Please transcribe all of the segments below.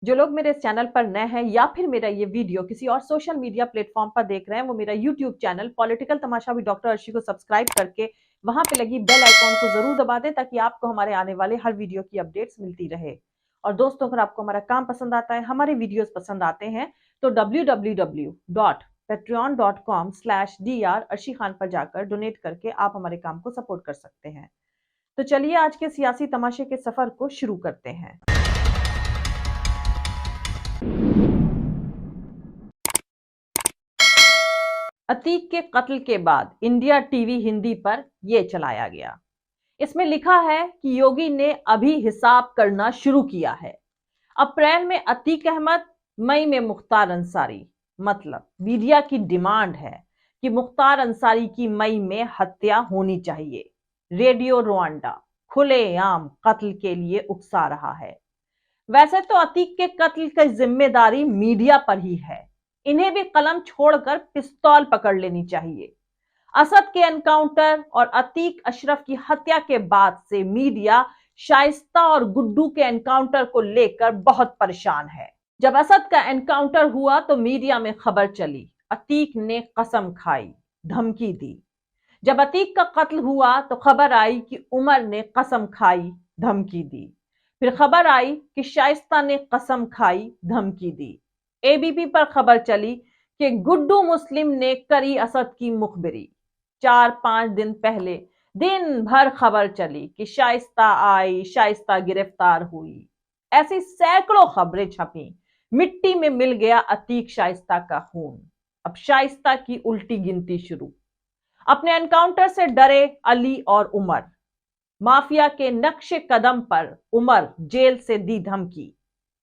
जो लोग मेरे इस चैनल पर नए हैं या फिर मेरा ये वीडियो किसी और सोशल मीडिया प्लेटफॉर्म पर देख रहे हैं, वो मेरा YouTube channel political Tamasha with doctor Arshi को सब्सक्राइब करके वहां पे लगी बेल आइकॉन को जरूर दबा दें ताकि आपको हमारे आने वाले हर वीडियो की अपडेट्स मिलती रहे। और दोस्तों, अगर आपको हमारा काम पसंद आता है, हमारे वीडियोस पसंद आते हैं, तो www.patreon.com/dr अर्शी खान पर जाकर डोनेट करके आप हमारे काम को सपोर्ट कर सकते हैं। तो चलिए आज के सियासी तमाशे के सफर को शुरू करते हैं। अतीक के कत्ल के बाद इंडिया टीवी हिंदी पर यह चलाया गया। इसमें लिखा है कि योगी ने अभी हिसाब करना शुरू किया है। अप्रैल में अतीक अहमद, मई में मुख्तार अंसारी। मतलब मीडिया की डिमांड है कि मुख्तार अंसारी की मई में हत्या होनी चाहिए। रेडियो रवांडा खुलेआम कत्ल के लिए उकसा रहा है। वैसे तो अतीक के कत्ल की जिम्मेदारी मीडिया पर ही है। इन्हें भी कलम छोड़कर पिस्तौल पकड़ लेनी चाहिए। असद के एनकाउंटर और अतीक अशरफ की हत्या के बाद से मीडिया शाइस्ता और गुड्डू के एनकाउंटर को लेकर बहुत परेशान है। जब असद का एनकाउंटर हुआ तो मीडिया में खबर चली, अतीक ने कसम खाई, धमकी दी। जब अतीक का कत्ल हुआ तो खबर आई कि उमर ने कसम खाई, धमकी दी। फिर खबर आई कि शाइस्ता ने कसम खाई, धमकी दी। एबीपी पर खबर चली कि गुड्डू मुस्लिम ने करी असद की मुखबिरी। 4-5 दिन पहले दिन भर खबर चली कि शाइस्ता आई, शाइस्ता गिरफ्तार हुई। ऐसी सैकड़ों खबरें छपी। मिट्टी में मिल गया अतीक शाइस्ता का खून। अब शाइस्ता की उल्टी गिनती शुरू। अपने एनकाउंटर से डरे अली और उमर। माफिया के नक्शे कदम पर उमर जेल से दी धमकी।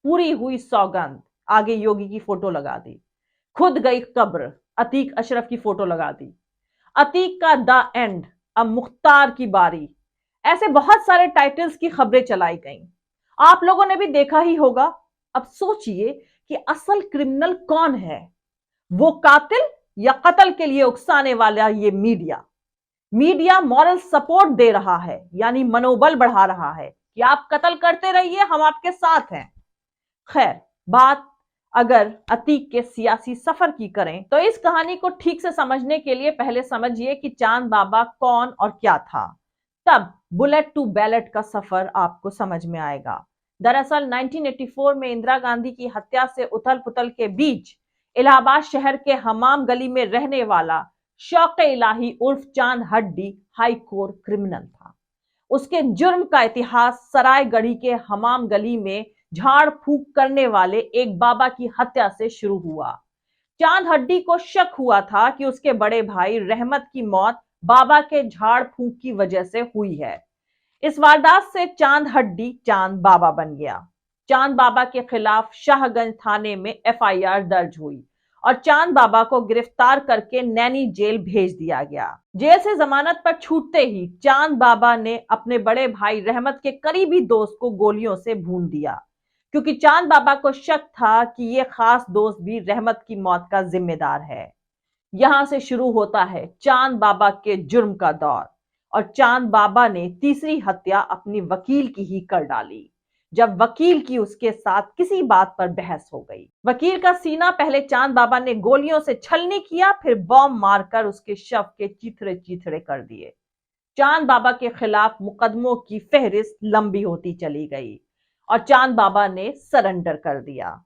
पूरी हुई सौगंध, आगे योगी की फोटो लगा दी। खुद गई कब्र, अतीक अशरफ की फोटो लगा दी। अतीक का द एंड, अब मुख्तार की बारी। ऐसे बहुत सारे टाइटल्स की खबरें चलाई गईं। आप लोगों ने भी देखा ही होगा। अब सोचिए कि असल क्रिमिनल कौन है, वो कातिल या कत्ल के लिए उकसाने वाला ये मीडिया। मीडिया मॉरल सपोर्ट दे रहा है, यानी मनोबल बढ़ा रहा है कि आप कत्ल करते रहिए, हम आपके साथ हैं। खैर, बात अगर अतीक के सियासी सफर की करें तो इस कहानी को ठीक से समझने के लिए पहले समझिए कि चांद बाबा कौन और क्या था। तब बुलेट टू बैलेट का सफर आपको समझ में आएगा। दरअसल 1984 में इंदिरा गांधी की हत्या से उथल पुथल के बीच इलाहाबाद शहर के हमाम गली में रहने वाला शौक इलाही उर्फ चांद हड्डी हाई कोर्ट क्रिमिनल था। उसके जुर्म का इतिहास सरायगढ़ी के हमाम गली में झाड़ फूक करने वाले एक बाबा की हत्या से शुरू हुआ। चांद हड्डी को शक हुआ था कि उसके बड़े भाई रहमत की मौत बाबा के झाड़ फूक की वजह से हुई है। इस वारदात से चांद हड्डी चांद बाबा बन गया। चांद बाबा के खिलाफ शाहगंज थाने में एफआईआर दर्ज हुई और चांद बाबा को गिरफ्तार करके नैनी जेल भेज दिया गया। जेल से जमानत पर छूटते ही चांद बाबा ने अपने बड़े भाई रहमत के करीबी दोस्त को गोलियों से भून दिया, क्योंकि चांद बाबा को शक था कि ये खास दोस्त भी रहमत की मौत का जिम्मेदार है। यहां से शुरू होता है चांद बाबा के जुर्म का दौर। और चांद बाबा ने तीसरी हत्या अपनी वकील की ही कर डाली, जब वकील की उसके साथ किसी बात पर बहस हो गई। वकील का सीना पहले चांद बाबा ने गोलियों से छलनी किया, फिर बॉम्ब मारकर उसके शव के चीथड़े चीथड़े कर दिए। चांद बाबा के खिलाफ मुकदमों की फहरिस्त लंबी होती चली गई और चांद बाबा ने सरेंडर कर दिया।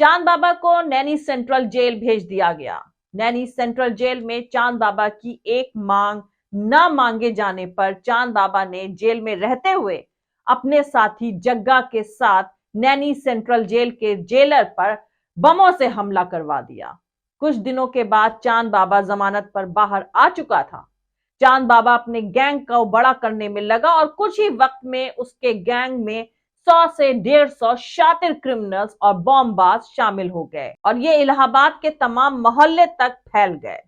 चांद बाबा को नैनी सेंट्रल जेल भेज दिया गया। नैनी सेंट्रल जेल में चांद बाबा की एक मांग न मांगे जाने पर चांद बाबा ने जेल में रहते हुए अपने साथी जग्गा के साथ नैनी सेंट्रल जेल के जेलर पर बमों से हमला करवा दिया। कुछ दिनों के बाद चांद बाबा जमानत पर बाहर आ चुका था। चांद बाबा अपने गैंग को बड़ा करने में लगा और कुछ ही वक्त में उसके गैंग में 100 से 150 शातिर क्रिमिनल्स और बॉम्बबाज शामिल हो गए और ये इलाहाबाद के तमाम मोहल्ले तक फैल गए।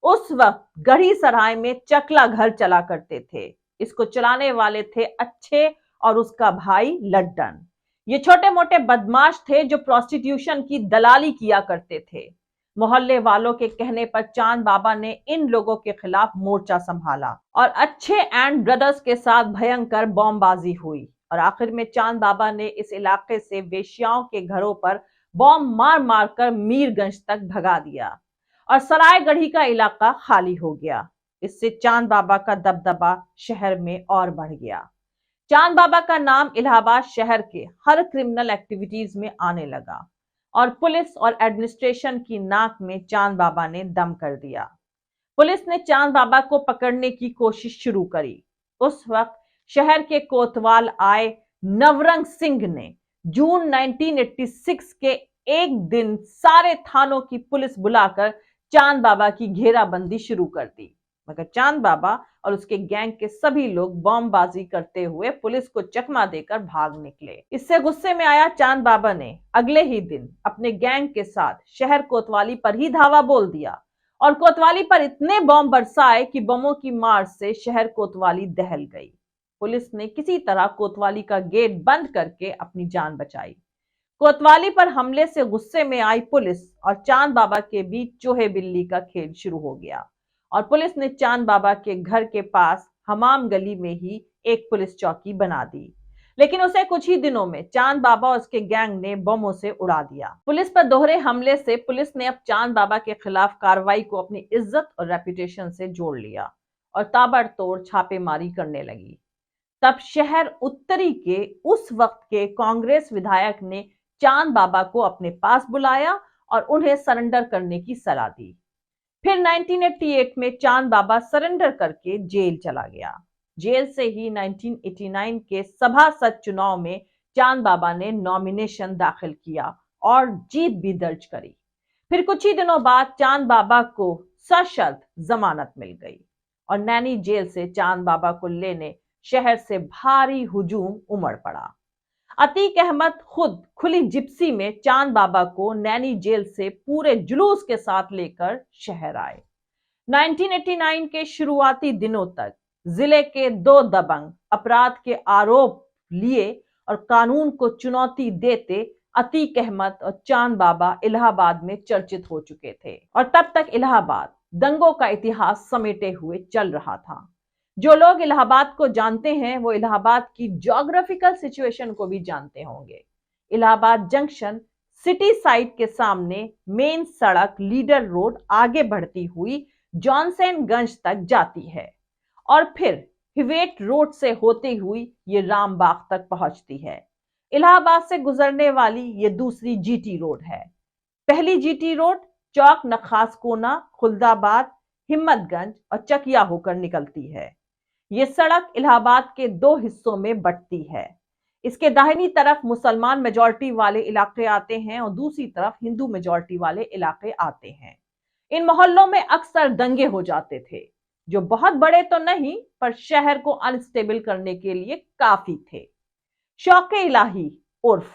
उस वक्त गढ़ी सराय में चकला घर चला करते थे। इसको चलाने वाले थे अच्छे और उसका भाई लड्डन। ये छोटे मोटे बदमाश थे जो प्रोस्टिट्यूशन की दलाली किया करते थे। मोहल्ले वालों के कहने पर चांद बाबा ने इन लोगों के खिलाफ मोर्चा संभाला और अच्छे एंड ब्रदर्स के साथ भयंकर बॉम्बबाजी हुई और आखिर में चांद बाबा ने इस इलाके से वेश्याओं के घरों पर बॉम्ब मार मार कर मीरगंज तक भगा दिया और सरायगढ़ी का इलाका खाली हो गया। इससे चांद बाबा का दबदबा शहर में और बढ़ गया। चांद बाबा का नाम इलाहाबाद शहर के हर क्रिमिनल एक्टिविटीज में आने लगा और पुलिस और एडमिनिस्ट्रेशन की नाक में चांद बाबा ने दम कर दिया। पुलिस ने चांद बाबा को पकड़ने की कोशिश शुरू करी। उस वक्त शहर के कोतवाल आए नवरंग सिंह ने जून 1986 के एक दिन सारे थानों की पुलिस बुलाकर चांद बाबा की घेराबंदी शुरू कर दी। मगर चांद बाबा और उसके गैंग के सभी लोग बॉम्बबाजी करते हुए पुलिस को चकमा देकर भाग निकले। इससे गुस्से में आया चांद बाबा ने अगले ही दिन अपने गैंग के साथ शहर कोतवाली पर ही धावा बोल दिया और कोतवाली पर इतने बॉम्ब बरसाए कि बमों की मार से शहर कोतवाली दहल गई। पुलिस ने किसी तरह कोतवाली का गेट बंद करके अपनी जान बचाई। कोतवाली पर हमले से गुस्से में आई पुलिस और चांद बाबा के बीच चूहे बिल्ली का खेल शुरू हो गया और पुलिस ने चांद बाबा के घर के पास हमाम गली में ही एक पुलिस चौकी बना दी। लेकिन उसे कुछ ही दिनों में चांद बाबा और उसके गैंग ने बमों से उड़ा दिया। पुलिस पर दोहरे हमले से पुलिस ने अब चांद बाबा के खिलाफ कार्रवाई को अपनी इज्जत और रेपुटेशन से जोड़ लिया और ताबड़तोड़ छापेमारी करने लगी। तब शहर उत्तरी के उस वक्त के कांग्रेस विधायक ने चांद बाबा को अपने पास बुलाया और उन्हें सरेंडर करने की सलाह दी। फिर 1988 में चांद बाबा सरेंडर करके जेल चला गया। जेल से ही 1989 के सभासद चुनाव में चांद बाबा ने नॉमिनेशन दाखिल किया और जीत भी दर्ज करी। फिर कुछ ही दिनों बाद चांद बाबा को सशर्त जमानत मिल गई और नैनी जेल से चांद बाबा को लेने शहर से भारी हुजूम उमड़ पड़ा। अतीक अहमद खुद खुली जिप्सी में चांद बाबा को नैनी जेल से पूरे जुलूस के साथ लेकर शहर आए। 1989 के शुरुआती दिनों तक जिले के दो दबंग अपराध के आरोप लिए और कानून को चुनौती देते अतीक अहमद और चांद बाबा इलाहाबाद में चर्चित हो चुके थे और तब तक इलाहाबाद दंगों का इतिहास समेटे हुए चल रहा था। जो लोग इलाहाबाद को जानते हैं वो इलाहाबाद की ज्योग्राफिकल सिचुएशन को भी जानते होंगे। इलाहाबाद जंक्शन सिटी साइड के सामने मेन सड़क लीडर रोड आगे बढ़ती हुई जॉनसनगंज तक जाती है और फिर हिवेट रोड से होती हुई ये रामबाग तक पहुंचती है। इलाहाबाद से गुजरने वाली ये दूसरी जीटी रोड है। पहली जीटी रोड चौक नखासकोना, खुलदाबाद, हिम्मतगंज और चकिया होकर निकलती है। ये सड़क इलाहाबाद के दो हिस्सों में बंटती है। इसके दाहिनी तरफ मुसलमान मेजॉरिटी वाले इलाके आते हैं और दूसरी तरफ हिंदू मेजॉरिटी वाले इलाके आते हैं। इन मोहल्लों में अक्सर दंगे हो जाते थे जो बहुत बड़े तो नहीं पर शहर को अनस्टेबल करने के लिए काफी थे। शौके इलाही उर्फ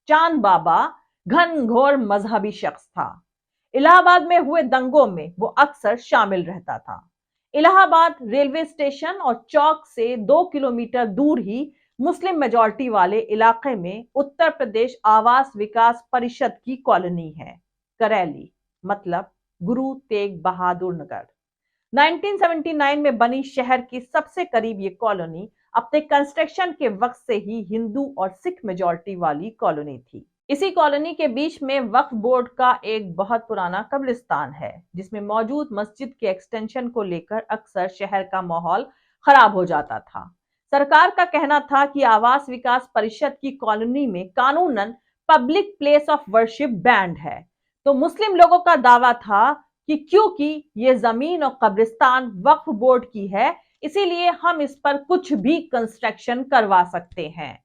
चांद बाबा घनघोर मजहबी शख्स था। इलाहाबाद में हुए दंगों में वो अक्सर शामिल रहता था। इलाहाबाद रेलवे स्टेशन और चौक से 2 किलोमीटर दूर ही मुस्लिम मेजॉरिटी वाले इलाके में उत्तर प्रदेश आवास विकास परिषद की कॉलोनी है, करैली, मतलब गुरु तेग बहादुर नगर। 1979 में बनी शहर की सबसे करीब ये कॉलोनी अपने कंस्ट्रक्शन के वक्त से ही हिंदू और सिख मेजॉरिटी वाली कॉलोनी थी। इसी कॉलोनी के बीच में वक्फ बोर्ड का एक बहुत पुराना कब्रिस्तान है जिसमें मौजूद मस्जिद के एक्सटेंशन को लेकर अक्सर शहर का माहौल खराब हो जाता था। सरकार का कहना था कि आवास विकास परिषद की कॉलोनी में कानूनन public place of worship band है, तो मुस्लिम लोगों का दावा था कि क्योंकि ये जमीन और कब्रिस्तान वक्फ बोर्ड की है इसीलिए हम इस पर कुछ भी कंस्ट्रक्शन करवा सकते हैं।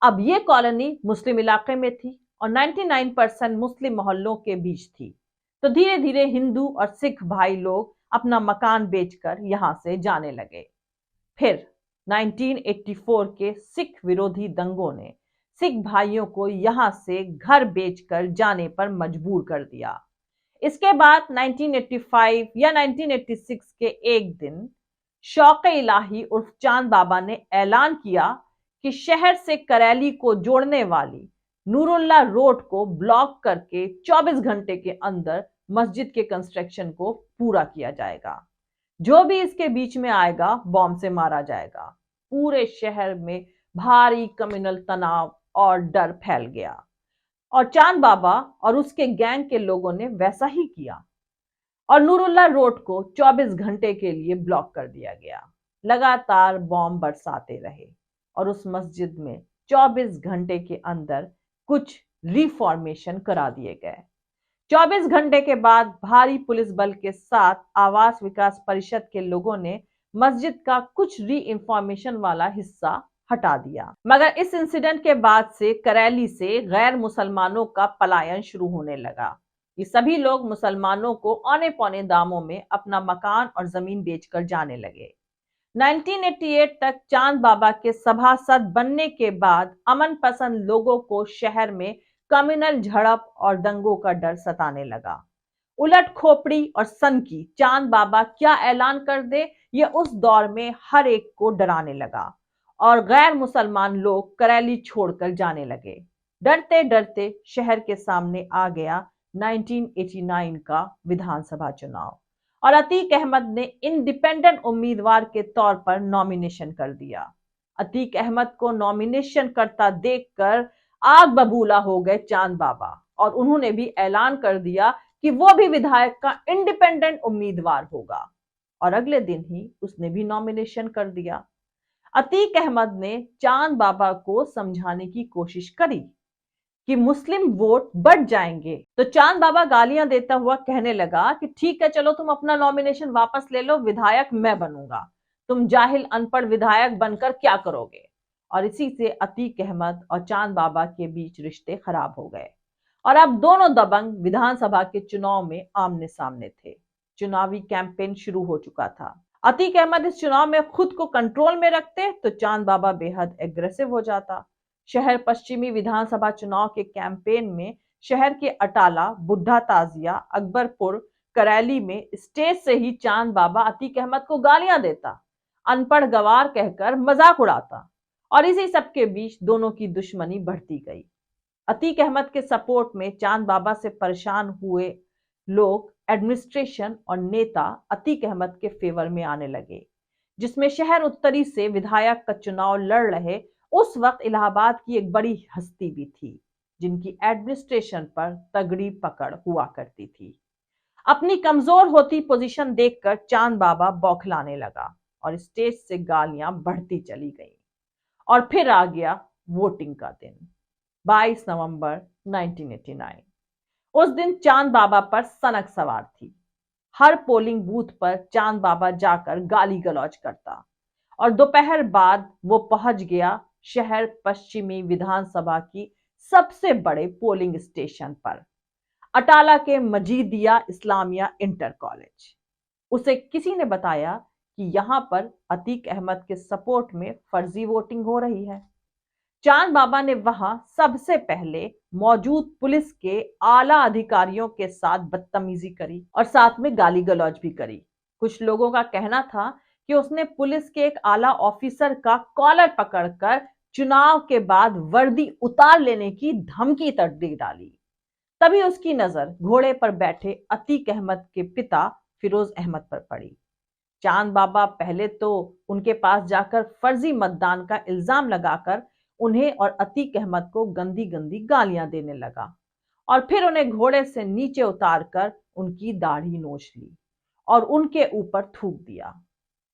अब ये कॉलोनी मुस्लिम इलाके में थी और 99% मुस्लिम मोहल्लों के बीच थी, तो धीरे धीरे हिंदू और सिख भाई लोग अपना मकान बेचकर यहां से जाने लगे। फिर 1984 के सिख विरोधी दंगों ने सिख भाइयों को यहां से घर बेचकर जाने पर मजबूर कर दिया। इसके बाद 1985 या 1986 के एक दिन शौके इलाही उर्फ चांद बाबा ने ऐलान किया कि शहर से करैली को जोड़ने वाली नूरुल्लाह रोड को ब्लॉक करके 24 घंटे के अंदर मस्जिद के कंस्ट्रक्शन को पूरा किया जाएगा। जो भी इसके बीच में आएगा बॉम्ब से मारा जाएगा। पूरे शहर में भारी कम्युनल तनाव और डर फैल गया और चांद बाबा और उसके गैंग के लोगों ने वैसा ही किया और नूरुल्लाह रोड को 24 घंटे के लिए ब्लॉक कर दिया गया। लगातार बॉम्ब बरसाते रहे और उस मस्जिद में 24 घंटे के अंदर कुछ रिफॉर्मेशन करा दिए गए। 24 घंटे के बाद भारी पुलिस बल के साथ आवास विकास परिषद के लोगों ने मस्जिद का कुछ री इंफॉर्मेशन वाला हिस्सा हटा दिया। मगर इस इंसिडेंट के बाद से करेली से गैर मुसलमानों का पलायन शुरू होने लगा। ये सभी लोग मुसलमानों को औने पौने दामों में अपना मकान और जमीन बेचकर जाने लगे। 1988 तक चांद बाबा के सभासद बनने के बाद अमन पसंद लोगों को शहर में कम्युनल झड़प और दंगों का डर सताने लगा। उलट खोपड़ी और सनकी चांद बाबा क्या ऐलान कर दे, ये उस दौर में हर एक को डराने लगा और गैर मुसलमान लोग करेली छोड़कर जाने लगे। डरते डरते शहर के सामने आ गया 1989 का विधानसभा चुनाव और अतीक अहमद ने इंडिपेंडेंट उम्मीदवार के तौर पर नॉमिनेशन कर दिया। अतीक अहमद को नॉमिनेशन करता देखकर आग बबूला हो गए चांद बाबा और उन्होंने भी ऐलान कर दिया कि वो भी विधायक का इंडिपेंडेंट उम्मीदवार होगा और अगले दिन ही उसने भी नॉमिनेशन कर दिया। अतीक अहमद ने चांद बाबा को समझाने की कोशिश करी कि मुस्लिम वोट बढ़ जाएंगे, तो चांद बाबा गालियां देता हुआ कहने लगा कि ठीक है, चलो तुम अपना नॉमिनेशन वापस ले लो, विधायक मैं बनूंगा, तुम जाहिल अनपढ़ विधायक बनकर क्या करोगे। और इसी से अतीक अहमद और चांद बाबा के बीच रिश्ते खराब हो गए और अब दोनों दबंग विधानसभा के चुनाव में आमने सामने थे। चुनावी कैंपेन शुरू हो चुका था। अतीक अहमद इस चुनाव में खुद को कंट्रोल में रखते तो चांद बाबा बेहद एग्रेसिव हो जाता। शहर पश्चिमी विधानसभा चुनाव के कैंपेन में शहर के अटाला, बुढ़ा ताजिया, अकबरपुर, करेली में स्टेज से ही चांद बाबा अतीक अहमद को गालियां देता, अनपढ़ गवार कहकर मजाक उड़ाता और इसी सब के बीच दोनों की दुश्मनी बढ़ती गई। अतीक अहमद के सपोर्ट में चांद बाबा से परेशान हुए लोग, एडमिनिस्ट्रेशन और नेता अतीक अहमद के फेवर में आने लगे, जिसमें शहर उत्तरी से विधायक का चुनाव लड़ रहे उस वक्त इलाहाबाद की एक बड़ी हस्ती भी थी, जिनकी एडमिनिस्ट्रेशन पर तगड़ी पकड़ हुआ करती थी। अपनी कमजोर होती पोजीशन देखकर चांद बाबा बौखलाने लगा और स्टेज से गालियां बढ़ती चली गईं। और फिर आ गया वोटिंग का दिन, 22 नवंबर 1989। उस दिन चांद बाबा पर सनक सवार थी। हर पोलिंग बूथ पर चांद बाबा जाकर गाली गलौज करता और दोपहर बाद वो पहुंच गया शहर पश्चिमी विधानसभा की सबसे बड़े पोलिंग स्टेशन पर, अटाला के मजीदिया इस्लामिया इंटर कॉलेज। उसे किसी ने बताया कि यहां पर अतीक अहमद के सपोर्ट में फर्जी वोटिंग हो रही है। चांद बाबा ने वहां सबसे पहले मौजूद पुलिस के आला अधिकारियों के साथ बदतमीजी करी और साथ में गाली गलौज भी करी। कुछ लोगों का कहना था कि उसने पुलिस के एक आला ऑफिसर का कॉलर पकड़कर चुनाव के बाद वर्दी उतार लेने की धमकी तक दे डाली। तभी उसकी नजर घोड़े पर बैठे अतीक अहमद के पिता फिरोज अहमद पर पड़ी। चांद बाबा पहले तो उनके पास जाकर फर्जी मतदान का इल्जाम लगाकर उन्हें और अतीक अहमद को गंदी गंदी गालियां देने लगा और फिर उन्हें घोड़े से नीचे उतारकर उनकी दाढ़ी नोच ली और उनके ऊपर थूक दिया।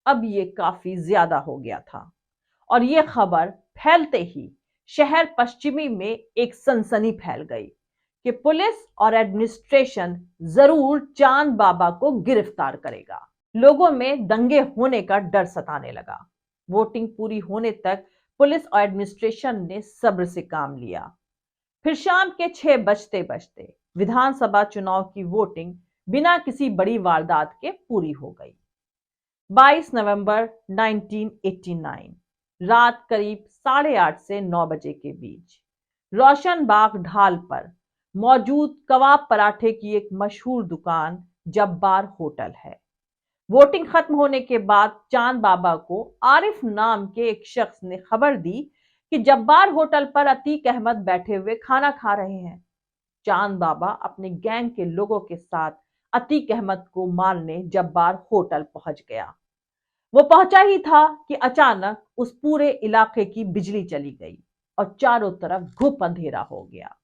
अब ये काफी ज्यादा हो गया था और ये खबर फैलते ही शहर पश्चिमी में एक सनसनी फैल गई कि पुलिस और एडमिनिस्ट्रेशन जरूर चांद बाबा को गिरफ्तार करेगा। लोगों में दंगे होने का डर सताने लगा। वोटिंग पूरी होने तक पुलिस और एडमिनिस्ट्रेशन ने सब्र से काम लिया। फिर शाम के 6 बजते बजते विधानसभा चुनाव की वोटिंग बिना किसी बड़ी वारदात के पूरी हो गई। 22 नवंबर 1989 रात करीब 8:30 से 9 बजे के बीच रोशनबाग ढाल पर मौजूद कबाब पराठे की एक मशहूर दुकान जब्बार होटल है। वोटिंग खत्म होने के बाद चांद बाबा को आरिफ नाम के एक शख्स ने खबर दी कि जब्बार होटल पर अतीक अहमद बैठे हुए खाना खा रहे हैं। चांद बाबा अपने गैंग के लोगों के साथ अतीक अहमद को मारने जब्बार होटल पहुंच गया। वो पहुंचा ही था कि अचानक उस पूरे इलाके की बिजली चली गई और चारों तरफ घुप अंधेरा हो गया।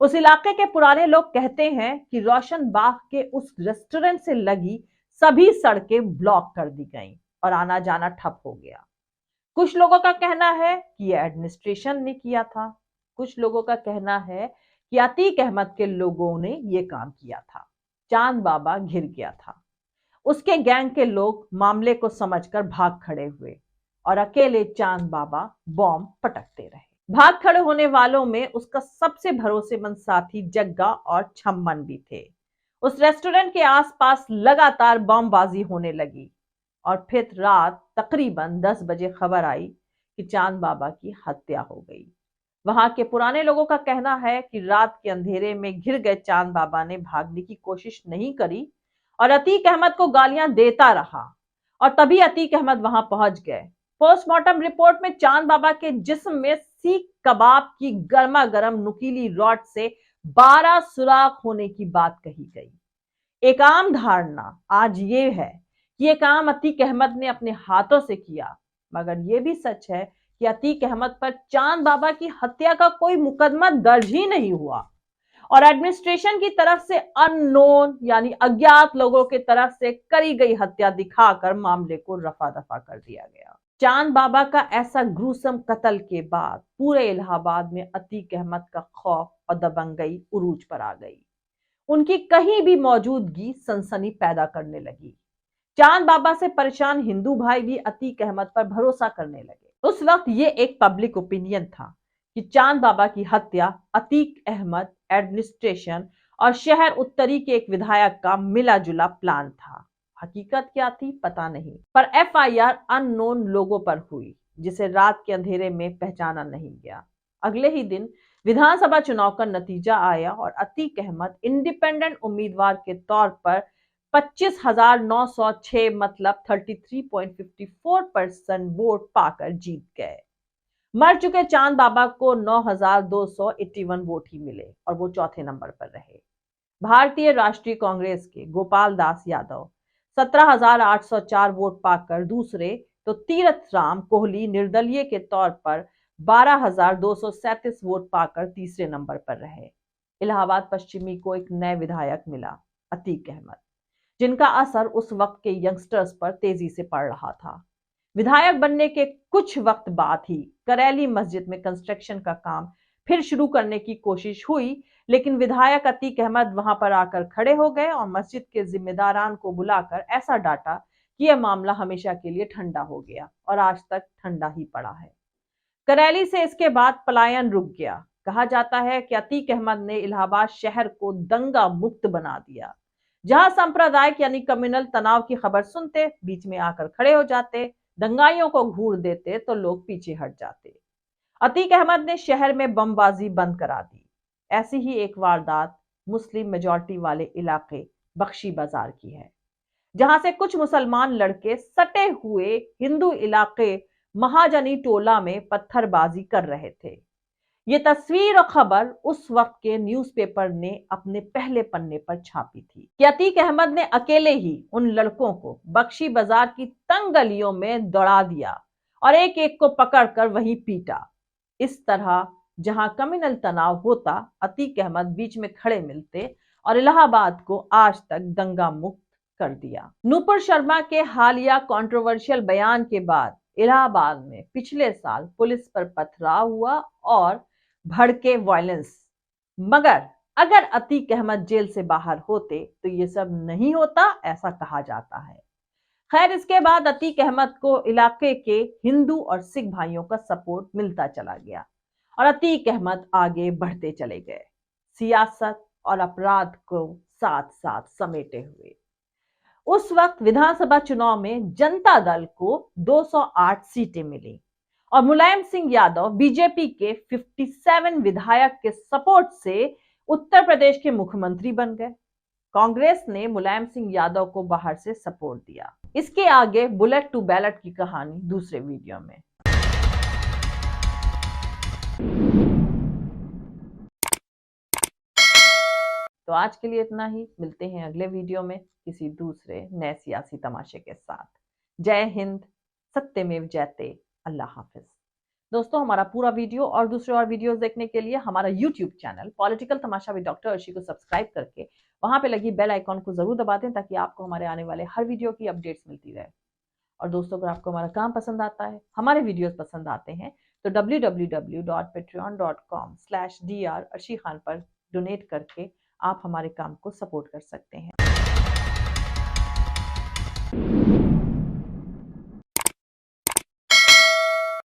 उस इलाके के पुराने लोग कहते हैं कि रोशन बाग के उस रेस्टोरेंट से लगी सभी सड़कें ब्लॉक कर दी गईं और आना जाना ठप हो गया। कुछ लोगों का कहना है कि यह एडमिनिस्ट्रेशन ने किया था। कुछ लोगों का कहना है कि अतीक अहमद के लोगों ने यह काम किया था। चांद बाबा घिर गया था। उसके गैंग के लोग मामले को समझकर भाग खड़े हुए और अकेले चांद बाबा बॉम्ब पटकते रहे। भाग खड़े होने वालों में उसका सबसे भरोसेमंद साथी जग्गा और छम्मन भी थे। उस रेस्टोरेंट के आसपास लगातार बमबाजी होने लगी और फिर रात तकरीबन 10 बजे खबर आई कि चांद बाबा की हत्या हो गई। वहां के पुराने लोगों का कहना है कि रात के अंधेरे में घिर गए चांद बाबा ने भागने की कोशिश नहीं करी और अतीक अहमद को गालियां देता रहा और तभी अतीक अहमद वहां पहुंच गए। पोस्टमार्टम रिपोर्ट में चांद बाबा के जिस्म में सीख कबाब की गर्मा गर्म नुकीली रॉड से 12 सुराख होने की बात कही गई। एक आम धारणा आज ये है कि ये काम अतीक अहमद ने अपने हाथों से किया, मगर यह भी सच है कि अतीक अहमद पर चांद बाबा की हत्या का कोई मुकदमा दर्ज ही नहीं हुआ और एडमिनिस्ट्रेशन की तरफ से अननोन यानी अज्ञात लोगों की तरफ से करी गई हत्या दिखाकर मामले को रफा दफा कर दिया गया। चांद बाबा का ऐसा ग्रूसम कत्ल के बाद पूरे इलाहाबाद में अतीक अहमद का खौफ और दबंगई उरूज पर आ गई। उनकी कहीं भी मौजूदगी सनसनी पैदा करने लगी। चांद बाबा से परेशान हिंदू भाई भी अतीक अहमद पर भरोसा करने लगे। उस वक्त ये एक पब्लिक ओपिनियन था कि चांद बाबा की हत्या अतीक अहमद, एडमिनिस्ट्रेशन और शहर उत्तरी के एक विधायक का मिला जुला प्लान था। हकीकत क्या थी पता नहीं, पर एफआईआर अननोन लोगों पर हुई जिसे रात के अंधेरे में पहचाना नहीं गया। अगले ही दिन विधानसभा चुनाव का नतीजा आया और अतीक अहमद इंडिपेंडेंट उम्मीदवार के तौर पर 25,906 मतलब 33.54% वोट पाकर जीत गए। मर चुके चांद बाबा को 9,281 वोट ही मिले और वो चौथे नंबर पर रहे। भारतीय राष्ट्रीय कांग्रेस के गोपाल दास यादव 17,804 वोट पाकर दूसरे, तो तीरथ राम कोहली निर्दलीय के तौर पर 12,237 वोट पाकर तीसरे नंबर पर रहे। इलाहाबाद पश्चिमी को एक नए विधायक मिला, अतीक अहमद, जिनका असर उस वक्त के यंगस्टर्स पर तेजी से पड़ रहा था। विधायक बनने के कुछ वक्त बाद ही करेली मस्जिद में कंस्ट्रक्शन का काम फिर शुरू करने की कोशिश हुई, लेकिन विधायक अतीक अहमद वहां पर आकर खड़े हो गए और मस्जिद के जिम्मेदारान को बुलाकर ऐसा डांटा कि यह मामला हमेशा के लिए ठंडा हो गया और आज तक ठंडा ही पड़ा है। करेली से इसके बाद पलायन रुक गया। कहा जाता है कि अतीक अहमद ने इलाहाबाद शहर को दंगा मुक्त बना दिया। जहां सांप्रदायिक यानी कम्युनल तनाव की खबर सुनते बीच में आकर खड़े हो जाते, दंगाइयों को घूर देते तो लोग पीछे हट जाते। अतीक अहमद ने शहर में बमबाजी बंद करा दी। ऐसी ही एक वारदात मुस्लिम मेजॉरिटी वाले इलाके बख्शी बाजार की है, जहां से कुछ मुसलमान लड़के सटे हुए हिंदू इलाके महाजनी टोला में पत्थरबाजी कर रहे थे। ये तस्वीर और खबर उस वक्त के न्यूज़पेपर ने अपने पहले पन्ने पर छापी थी कि अतीक अहमद ने अकेले ही उन लड़कों को बख्शी बाजार की तंग गलियों में दौड़ा दिया और एक एक को पकड़कर वहीं पीटा। इस तरह जहां कम्युनल तनाव होता, अतीक अहमद बीच में खड़े मिलते और इलाहाबाद को आज तक दंगा मुक्त कर दिया। नूपुर शर्मा के हालिया कंट्रोवर्शियल बयान के बाद इलाहाबाद में पिछले साल पुलिस पर पथराव हुआ और भड़के वायलेंस। मगर अगर अतीक अहमद जेल से बाहर होते तो ये सब नहीं होता, ऐसा कहा जाता है। खैर, इसके बाद अतीक अहमद को इलाके के हिंदू और सिख भाइयों का सपोर्ट मिलता चला गया और अतीक अहमद आगे बढ़ते चले गए, सियासत और अपराध को साथ साथ समेटे हुए। उस वक्त विधानसभा चुनाव में जनता दल को 208 सीटें मिली और मुलायम सिंह यादव बीजेपी के 57 विधायक के सपोर्ट से उत्तर प्रदेश के मुख्यमंत्री बन गए। कांग्रेस ने मुलायम सिंह यादव को बाहर से सपोर्ट दिया। इसके आगे बुलेट टू बैलेट की कहानी दूसरे वीडियो में। तो आज के लिए इतना ही। मिलते हैं अगले वीडियो में किसी दूसरे नए सियासी तमाशे के साथ। जय हिंद, सत्यमेव जयते। अल्लाह हाफिज। दोस्तों, हमारा पूरा वीडियो और दूसरे और वीडियोस देखने के लिए हमारा YouTube channel political Tamasha with doctor Arshi को सब्सक्राइब करके वहां पे लगी बेल आइकॉन को जरूर दबा दें, ताकि आपको हमारे आने वाले हर वीडियो की अपडेट्स मिलती रहे। और दोस्तों, अगर आपको हमारा काम पसंद आता है, हमारे वीडियोस पसंद आते हैं, तो www.patreon.com/dr अर्शी खान पर डोनेट करके आप हमारे काम को सपोर्ट कर सकते हैं।